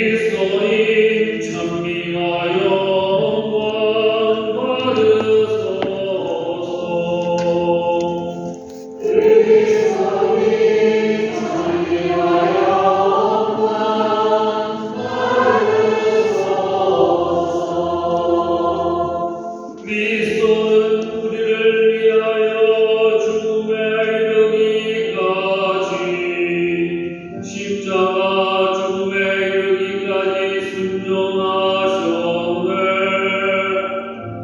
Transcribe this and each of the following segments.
그리스도인 찬미하여 영광 받으소서. 그리스도인 찬미하여 영광 받으소서. 그리스도는 우리를 위하여 죽음에 이르기까지 십자가 순종하셨네.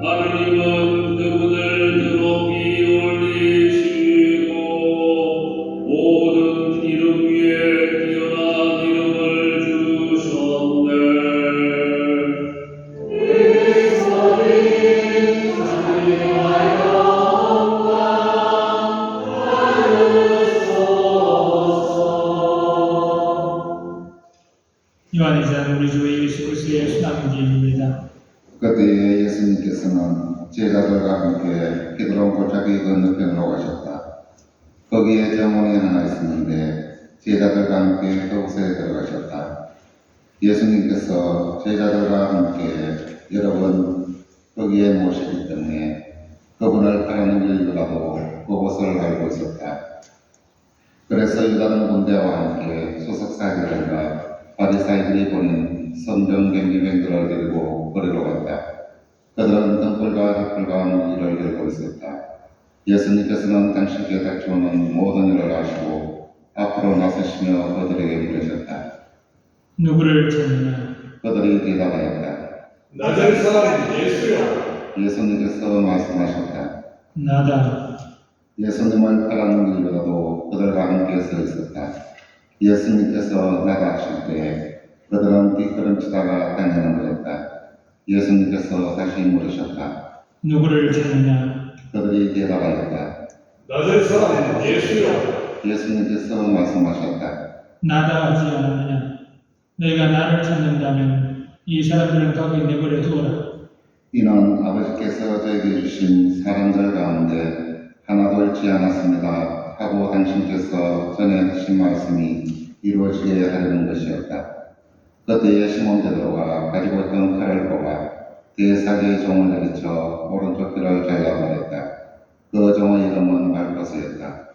하느님은 그분을 높이 올리시고 모든 이름 위에 뛰어난 이름을 주셨네. 그리스도인 찬미하여 영광 받으소서. 요한일상 우리 주 예수 그리스도의 수남기입니다. 그때에 예수님께서는 제자들과 함께 기드론 골짜기 건너편으로 가셨다. 거기에 정원이 하나 있었는데 제자들과 함께 그곳에 들어가셨다. 예수님께서 제자들과 함께 여러 번 거기에 모시기 때문에 그분을 따르는 일보다도 그곳을 알고 있었다. 그래서 유다는 군대와 함께 소속사기들과 바리사이들이 보낸 성전 경비병들을 데리고 거리로 갔다. 그들은 등불과 횃불과 무기를 들고 있었다. 예수님께서는 당신께 닥쳐오는 모든 일을 아시고 앞으로 나서시며 그들에게 물으셨다. 누구를 찾느냐? 그들이 대답하였다. 나자렛 사람 예수여. 예수님께서 말씀하셨다. 나다. 예수님을 따르는 길보다도 그들과 함께 서 있었다. 예수님께서 나가 하실 때 그들은 뒷걸음치다가 당하는 거였다. 예수님께서 다시 물으셨다. 누구를 찾느냐? 그들이 대답하였다. 나자렛 사람 예수여. 예수님께서 말씀하셨다. 나다 하지 않았느냐? 너희가 나를 찾는다면 이 사람들을 거기 내버려 두어라. 이는 아버지께서 저에게 주신 사람들 가운데 하나도 잃지 않았습니다 하고 당신께서 전에 하신 말씀이 이루어지게 하려는 것이었다. 그때에 시몬 베드로가 가지고 있던 칼을 뽑아 대사제의 종을 내리쳐 오른쪽 귀를 잘라버렸다. 그 종의 이름은 말코스였다.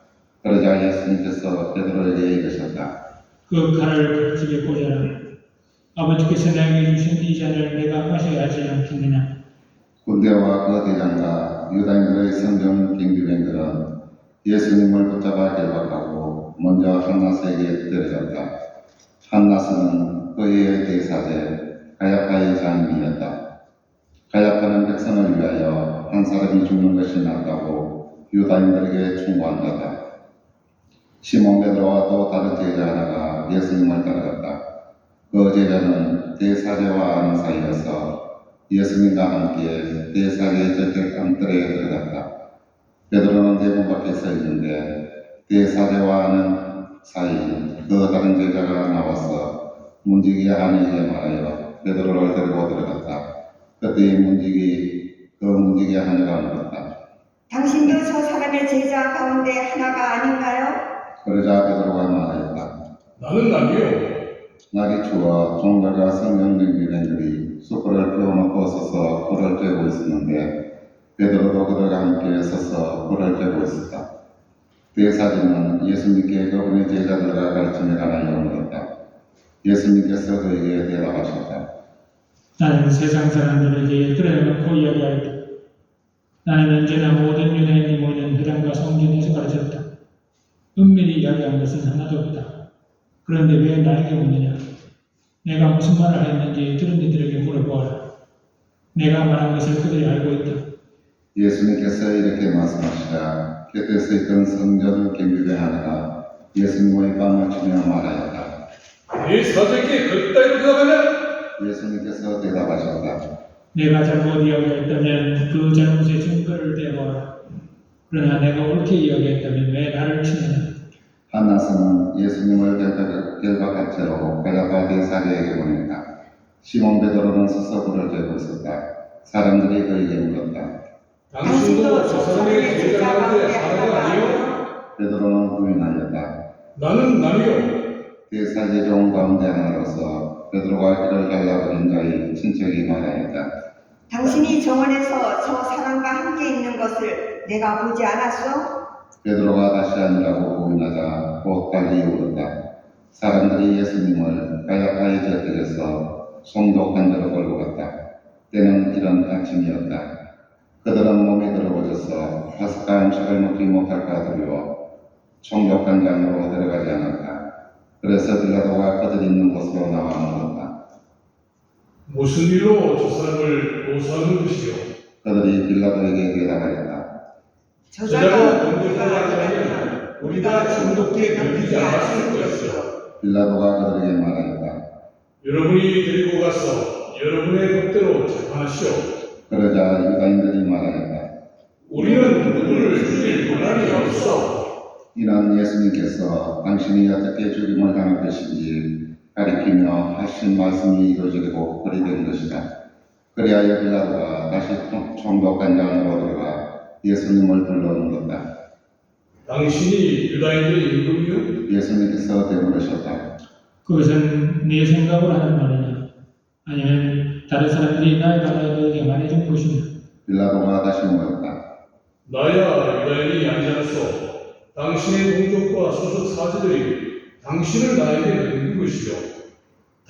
그러자 예수님께서 베드로에게 이르셨다. 그 칼을 각집에 꽂아라. 아버지께서 내게 주신 이 잔을 내가 마셔야 하지 않겠느냐? 군대와 그 대장과 유다인들의 성전 경비병들은 예수님을 붙잡아 결박하고 먼저 한나스에게 데려갔다. 한나스는 그의 대사제 가야파의 장인이었다. 가야파는 백성을 위하여 한 사람이 죽는 것이 낫다고 유다인들에게 충고한 자다. 시몬 베드로와 또 다른 제자 하나가 예수님을 따라갔다. 그 제자는 대사제와 아는 사이여서 예수님과 함께 대사제의 저택 안뜰에 들어갔다. 베드로는 대문 밖에 서 있는데 대사제와 아는 사이 그 다른 제자가 나와서 문지기 아내에게 말하여 베드로를 데리고 들어갔다. 그때 그 문지기 아내가 물었다. 당신도 저 사람의 제자 가운데 하나가 아닌가요? 그러자 베드로가 말하였다. 나는 아니요. 날이 추워 종들과 성경 경비병들이 숯불을 피워놓고 서서 불을 쬐고 있었는데 베드로도 그들과 함께 서서 불을 쬐고 있었다. 대사제는 예수님께 그분의 제자들과 가르침에 관하여 물었다. 예수님께서 그에게 대답하셨다. 나는 세상 사람들에게 드러내놓고 이야기하였다. 나는 언제나 모든 유대인이 모이는 회당과 성전에서 가르쳤다. 은밀히 이야기한 것은 하나도 없다. 그런데 왜 나에게 묻느냐? 내가 무슨 말을 했는지 들은 이들에게 물어보아라. 내가 말한 것을 그들이 알고 있다. 예수님께서 이렇게 말씀하시자 곁에서 있던 성전 경비병 하나가 예수님의 뺨을 치며 말하였다. 이 사제에게 그따위로 대답하냐? 예수님께서 대답하셨다. 내가 잘못 이야기했다면 그 잘못의 증거를 대보아라. 그러나 내가 옳게 이야기했다면 왜 나를 치느냐? 한나스는 예수님을 결박한 채로 가야파 대사제에게 보냈다. 시몬 베드로는 서서 불을 쬐고 있었다. 사람들이 그에게 물었다. 당신도 저 사람의 제자 가운데 하나가 아니요? 베드로는 부인하였다. 나는 아니요. 대사제종 가운데 하나로서 베드로가 그를 갈라버린 자의 친척이 말하였다. 당신이 정원에서 저 사람과 함께 있는 것을 내가 보지 않았소? 베드로가 다시 아니라고 부인하자 곧 달리 울었다. 사람들이 예수님을 가야파의 곁들여서 송독한 자로 끌고 갔다. 때는 이른 아침이었다. 그들은 몸이 더러워져서 파스카 음식을 먹지 못할까 두려워 총독관장으로 데려가지 않았다. 그래서 빌라도가 그들 있는 곳으로 나와 물었다. 무슨 일로 저 사람을 모사하는 것이요? 그들이 빌라도에게 대답하였다. 저자가 공격하는 자는 우리 다 중독에 견디지 않았을 것이요. 빌라도가 그들에게 말하였다. 여러분이 데리고 가서 여러분의 법대로 재판하시오. 그러자 유다인들이 말하였다. 우리는 누구를 죽일 권한이 없어. 이는 예수님께서 당신이 어떻게 죽임을 당할 것인지 가리키며 하신 말씀이 이루어지고 그리 된 것이다. 그리하여 빌라도가 다시 총독관장으로 들어가 예수님을 불러 물었다. 당신이 유다인들의 임금이요? 예수님께서 되물으셨다. 그것은 내 생각으로 하는 말이냐? 아니면 다른 사람들이 나에 관하여 너에게 말해준 것이냐? 빌라도가 다시 물었다. 나야 유다인이 아니하소. 당신의 동족과 소속 사제들이 당신을 나에게 넘긴 것이요.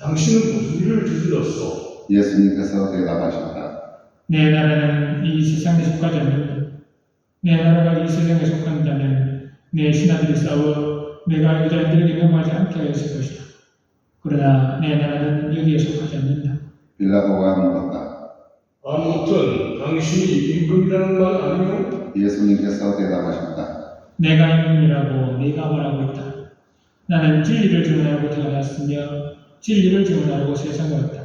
당신은 무슨 일을 저질렀소? 예수님께서 대답하셨다. 내 나라는 이 세상에 속하지 않는다. 내 나라가 이 세상에 속한다면 내 신하들이 싸워 내가 유다인들에게 명하지 않게 하였을 것이다. 그러나 내 나라는 여기에 속하지 않는다. 빌라도가 물었다. 아무튼 당신이 임금이라는 말 아니요? 예수님께서 대답하셨다. 내가 임금이라고 네가 말하고 있다. 나는 진리를 증언하고 태어났으며 진리를 증언하고 세상에 왔다.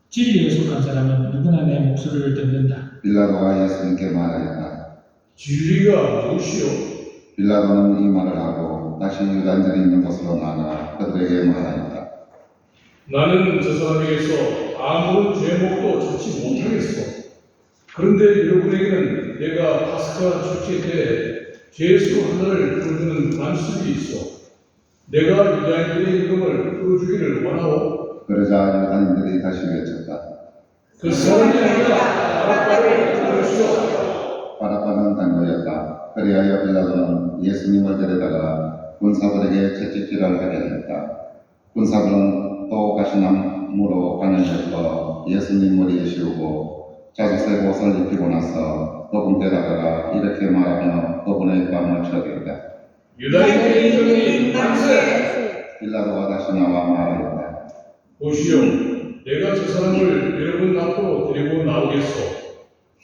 진리에 속한 사람은 누구나 내 목소리를 듣는다. 빌라도가 예수님께 말하였다. 진리가 무엇이요? 빌라도는 이 말을 하고 다시 유다인들이 있는 곳으로 나가 그들에게 말하였다. 나는 저 사람에게서 아무런 죄목도 찾지 못하겠어. 그런데 여러분에게는 내가 파스카 축제 때 죄수 하나를 풀어주는 관습이 있어. 내가 유다인들의 임금을 풀어주기를 원하오. 그러자 유다인들이 다시 외쳤다. 그 사람이 아니라 바라바를 풀어주시오. 바라바는 단거였다. 그리하여 빌라도는 예수님을 데려다가 군사들에게 채찍질을 하게 했다. 군사들은 또 가시나무로 관을 엮어 예수님 머리에 씌우고 자주색 옷을 입히고 나서 그분께다가 이렇게 말하며 그분의 뺨을 쳐댔다. 유다인들의 임금이 만세! 빌라도가 다시 나와 말하였다. 보시오. 내가 저 사람을 여러분 앞으로 데리고 나오겠소.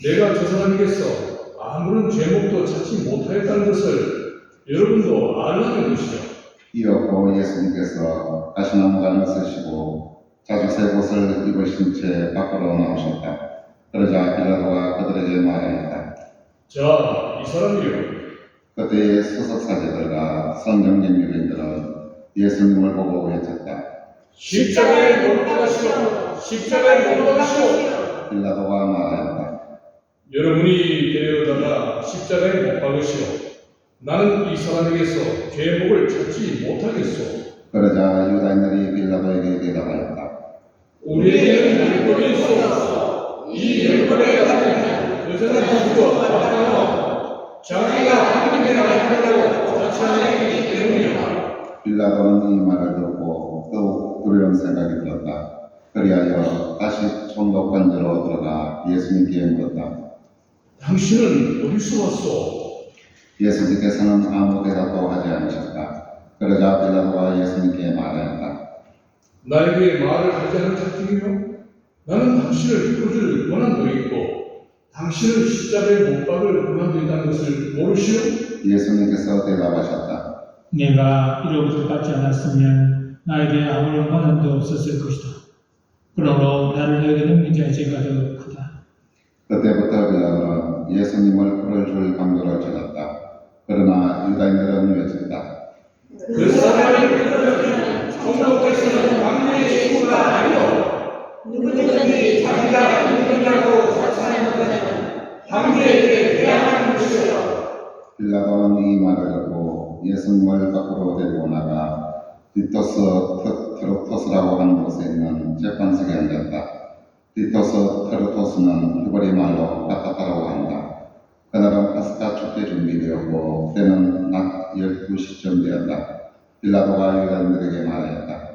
내가 저 사람에게서 아무런 죄목도 찾지 못하였다는 것을 여러분도 알라는 것이요. 이었고 예수님께서 가시나무관을 쓰시고 자주색 옷을 입으신 채 밖으로 나오셨다. 그러자 빌라도가 그들에게 말하였다. 자, 이 사람이요. 그때의 수석사제들과 성경적 유대인들은 예수님을 보고 외쳤다. 십자가에 못 박으시오. 십자가에 못 박으시오. 빌라도가 말하였다. 여러분이 데려다가 십자가에 못 박으시오. 나는 이 사람에게서 죄목을 찾지 못하겠소. 그러자 유다인들이 빌라도에게 대답하였다. 우리에게는 율법이 있어. 이 율법에 따르면 그자는 누구와 마땅하고 자기가 하나님의 나라라고 자처하기 때문이야. 빌라도는 이 말을 듣고 더욱 두려운 생각이 들었다. 그리하여 다시 총독관저로 들어가 예수님께 물었다. 당신은 어디서 왔소? 예수님께서는 아무 대답도 하지 않으셨다. 그러자 빌라도가 예수님께 말하였다. 나에게 말을 하지 않은 자중이요? 나는 당신을 풀어줄 권한도 있고 당신을 십자가에 못 박을 권한도 있다는 것을 모르시오? 예수님께서 대답하셨다. 내가 이로부터 받지 않았으면 나에게 아무런 권한도 없었을 것이다. 그러므로 나를 너에게 넘긴 자의 죄가 더 크다. 그때부터 빌라도는 예수님을 풀어줄 강도를 찾았다. 그러나 유다인들은 외쳤다. 그 사람을 풀어주면 총독께서는 왕의 친구가 아니오. 예수님을 밖으로 데리고 나가 디토스 트로토스라고 하는 곳에 있는 재판석에 앉았다. 디토스 트로토스는 히브리 말로 바타타라고 한다. 그날은 파스카 축제 준비되었고 때는 낮 12시쯤 되었다. 빌라도가 유다인들에게 말하였다.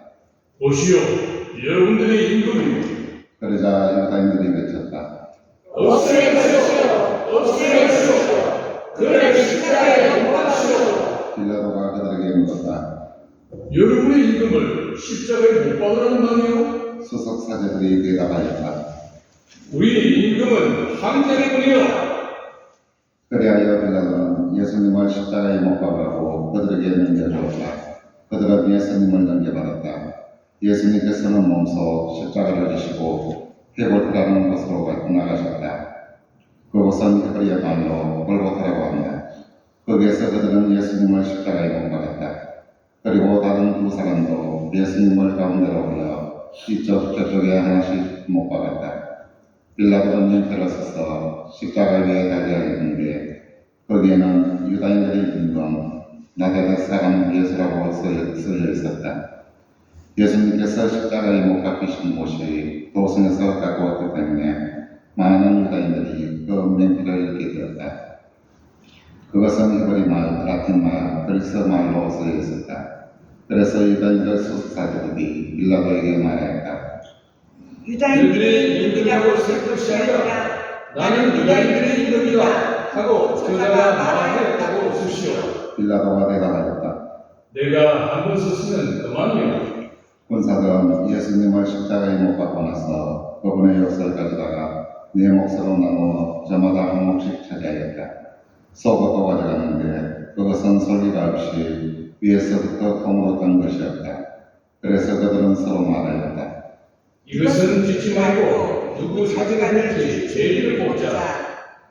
보시오, 여러분들의 임금이 그러자 유다인들이 외쳤다. 없애주시오, 없애주시오, 그를 십자가에 못 박으시오. 빌라도가 그들에게 물었다. 여러분의 임금을 십자가에 못 박으라는 말이요? 수석 사제들이 대답하였다. 우리 임금은 황제군이요. 그리하여 빌라도는 예수님을 십자가에 못 박으라고 그들에게 넘겨주었다. 그들은 예수님을 넘겨받았다. 예수님께서는 몸소 십자가를 지시고 헤볼트라는 곳으로 나가셨다. 그곳은 히브리어 말로 골고타라고 한다. 거기에서 그들은 예수님을 십자가에 못 박았다. 그리고 다른 두 사람도 예수님을 가운데로 올려 이쪽 저쪽에 하나씩 못 박았다. 빌라도는 형태를 써서 십자가 위에 달려 있는데 거기에는 유다인들의 임금 나사렛 사람 예수라고 쓰여 있었다. 예수님께서 십자가에 못 박히신 곳이 도성에서 가까웠기 때문에 많은 유다인들이 그 명피를 읽게 되었다. 그것은 히브리 말, 라틴 말, 그리스 말로 쓰여 있었다. 그래서 유다인들 수사들이 빌라도에게 말하였다. 유다인들의 임금이라고 쓸 것이 아니라 나는 유다인들의 임금이다 하고 저자가 말하였다고 쓰시오. 빌라도가 대답하였다. 내가 한 번 썼으면 그만이요. 군사들은 예수님을 십자가에 못 박고 나서 그분의 욕을 가져다가 네 몫으로 나누어 저마다 한 몫씩 차지하였다. 속옷도 가져갔는데 그것은 설리가 없이 위에서부터 통으로 딴 것이었다. 그래서 그들은 서로 말하였다. 이것은 짓지 말고 누구 사진을 할지 제비를 뽑자.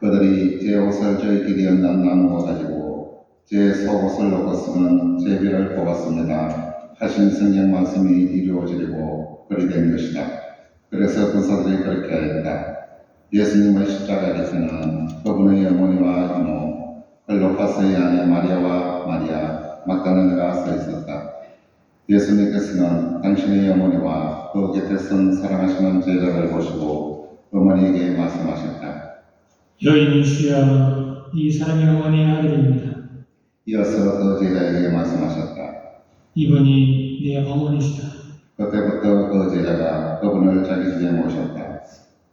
그들이 제 옷을 저희끼리 나누어 가지고 제 속옷을 놓고 쓰는 제비를 뽑았습니다. 하신 성경 말씀이 이루어지려고 그리 된 것이다. 그래서 군사들이 그렇게 하였다. 예수님의 십자가 곁에는 그분의 어머니와 이모, 클로파스의 아내 마리아와 마리아, 막달라네가 서 있었다. 예수님께서는 당신의 어머니와 그 곁에 선 사랑하시는 제자를 보시고 어머니에게 말씀하셨다. 여인이시여, 이 사람의 어머니의 아들입니다. 이어서 그 제자에게 말씀하셨다. 이분이 내 어머니시다. 그때부터 그 제자가 그분을 자기 집에 모셨다.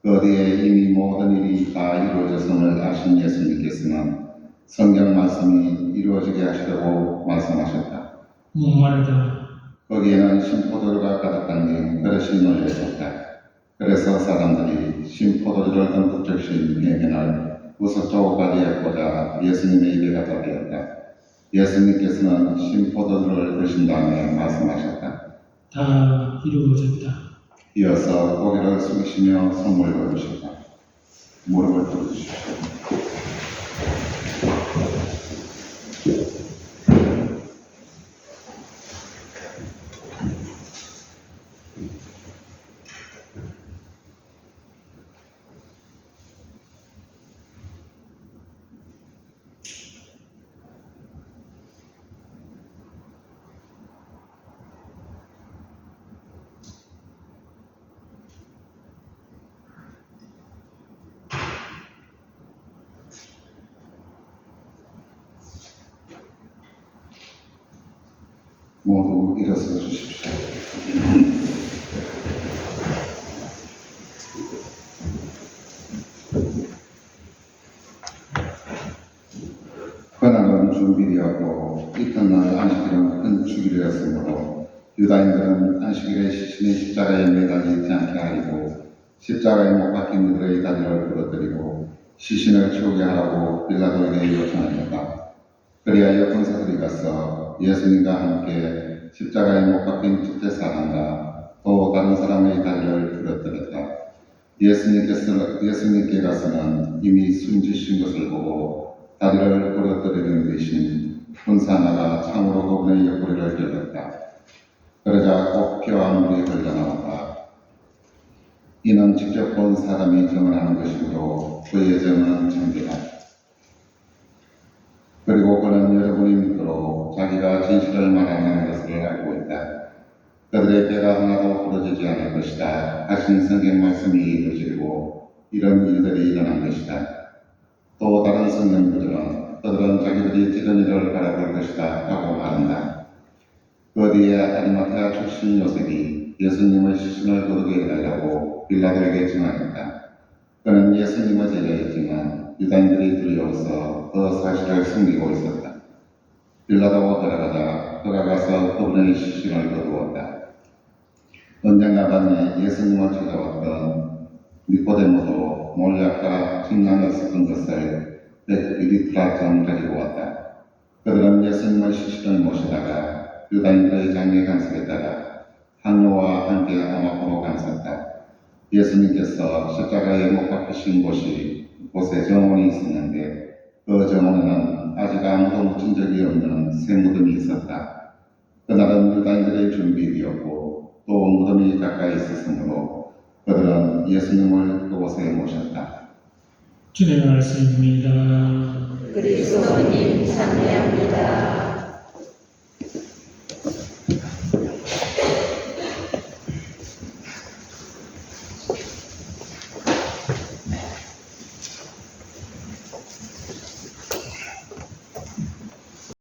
그 뒤에 이미 모든 일이 다 이루어졌음을 아신 예수님께서는 성경 말씀이 이루어지게 하시려고 말씀하셨다. 목마르다. 거기에는 신포도주가 가득한 그릇이 놓여 있었다. 그래서 사람들이 신포도주를 듬뿍 적신 배면을 우석조각까지 엮고자 예수님의 입에 갖다 대었다. 예수님께서는 신포도주를 드신 다음에 말씀하셨다. 다 이루어졌다. 이어서 고개를 숙이시며 선물을 주셨다. 무릎을 꿇으십시오. 모두 일어서 주십시오. 그날은 준비되었고 이튿날 안식일은 큰 주일이었으므로 유다인들은 안식일에 시신이 십자가에 매달리지 않게 하리고 십자가에 못 박힌 그들의 다리를 부러뜨리고 시신을 치우게 하라고 빌라도에게 요청하였다. 그리하여 군사들이 가서 예수님과 함께 십자가에 못 박힌 첫째 사람과 또 다른 사람의 다리를 부러뜨렸다. 예수님께 가서는 이미 숨지신 것을 보고 다리를 부러뜨리는 대신 군사 하나가 창으로 그분의 옆구리를 찔렀다. 그러자 꽃피와 물이 흘러나왔다. 이는 직접 본 사람이 증언하는 것이므로 그의 증언은 참되다. 그리고 그는 여러분이 믿도록 자기가 진실을 말하는 것을 알고 있다. 그들의 배가 하나도 부러지지 않을 것이다 하신 성경 말씀이 이루어지고 이런 일들이 일어난 것이다. 또 다른 성경들은 그들은 자기들이 찌른 일을 바라볼 것이다 하고 말한다. 그 뒤에 아리마태아 출신 요셉이 예수님의 시신을 거두게 해달라고 빌라도에게 증언했다. 그는 예수님의 제자였지만 유다인들이 두려워서 그 사실을 숨기고 있었다. 빌라도가 돌아가서 그분의 시신을 거두었다. 언젠가 밤에 예수님을 찾아왔던 니코데모도 몰래 아까 침낭에 있었던 것을 100리터쯤 가지고 왔다. 그들은 예수님의 시신을 모시다가 유다인들의 장례 간섭에 따라 항로와 함께 암호로 감쌌다. 예수님께서 십자가에 못 박히신 곳에 정원이 있었는데 그 정원에는 아직 아무도 묻힌 적이 없는 새 무덤이 있었다. 그날은 유다인들의 준비일이었고 또 무덤이 가까이 있었으므로 그들은 예수님을 그곳에 모셨다. 주님의 말씀입니다. 그리스도님 참여합니다.